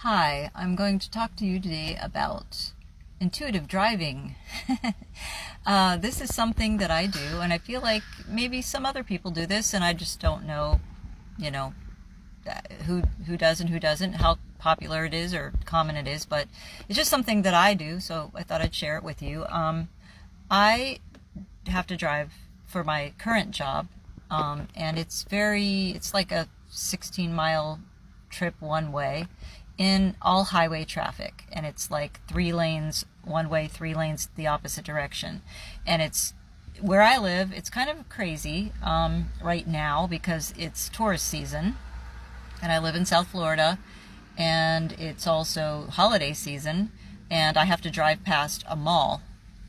Hi, I'm going to talk to you today about intuitive driving. This is something that I do, and I feel like maybe some other people do this, and I just don't know, you know, who does and who doesn't, how popular it is or common it is, but it's just something that I do, so I thought I'd share it with you. I have to drive for my current job, and it's like a 16-mile trip one way in all highway traffic, and it's like 3 lanes one way, 3 lanes the opposite direction. And it's where I live, it's kind of crazy right now because it's tourist season, and I live in South Florida, and it's also holiday season, and I have to drive past a mall,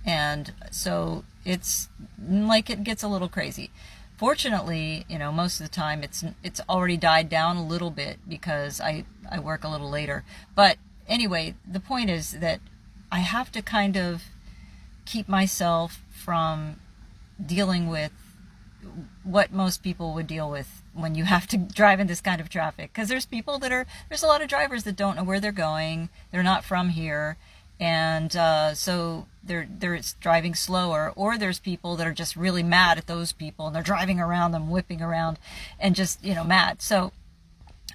and so it's like it gets a little crazy. Fortunately, most of the time it's already died down a little bit because I work a little later. But anyway, the point is that I have to kind of keep myself from dealing with what most people would deal with when you have to drive in this kind of traffic. Because there's a lot of drivers that don't know where they're going. They're not from here. And so they're driving slower, or there's people that are just really mad at those people and they're driving around them, whipping around, and just, mad. So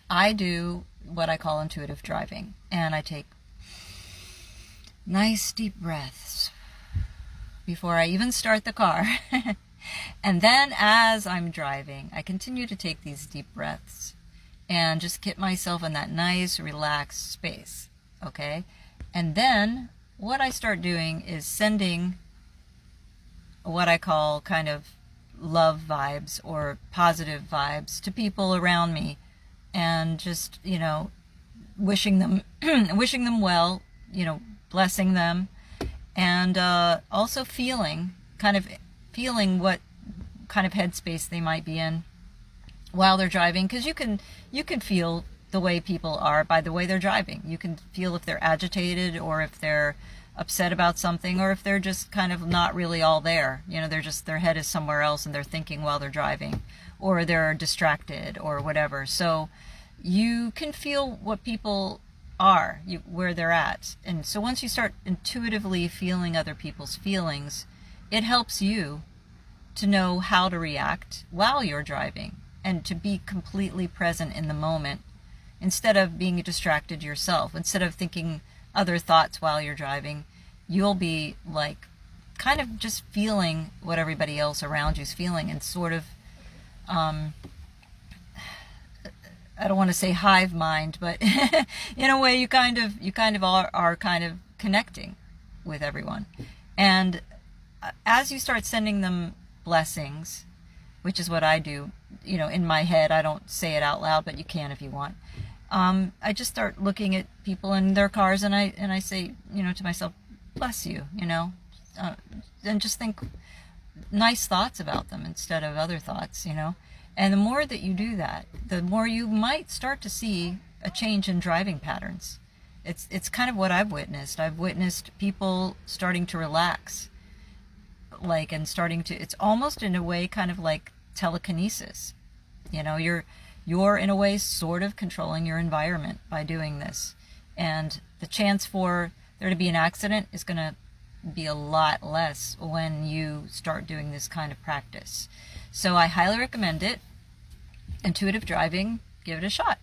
I do what I call intuitive driving, and I take nice deep breaths before I even start the car. And then as I'm driving, I continue to take these deep breaths and just get myself in that nice, relaxed space, okay? And then what I start doing is sending what I call kind of love vibes or positive vibes to people around me, and just, wishing them wishing them well, blessing them, and also feeling what kind of headspace they might be in while they're driving, because you can feel the way people are by the way they're driving. You can feel if they're agitated, or if they're upset about something, or if they're just kind of not really all there. Their head is somewhere else and they're thinking while they're driving, or they're distracted or whatever. So you can feel what people are, where they're at. And so once you start intuitively feeling other people's feelings, it helps you to know how to react while you're driving and to be completely present in the moment, instead of being distracted yourself. Instead of thinking other thoughts while you're driving, you'll be like kind of just feeling what everybody else around you's feeling, and sort of I don't want to say hive mind, but in a way you kind of are kind of connecting with everyone. And as you start sending them blessings, which is what I do, in my head, I don't say it out loud, but you can if you want. I just start looking at people in their cars, and I say, to myself, bless you, and just think nice thoughts about them instead of other thoughts, And the more that you do that, the more you might start to see a change in driving patterns. It's kind of what I've witnessed. I've witnessed people starting to relax, and it's almost in a way kind of like telekinesis. You're in a way sort of controlling your environment by doing this. And the chance for there to be an accident is going to be a lot less when you start doing this kind of practice. So I highly recommend it. Intuitive driving, give it a shot.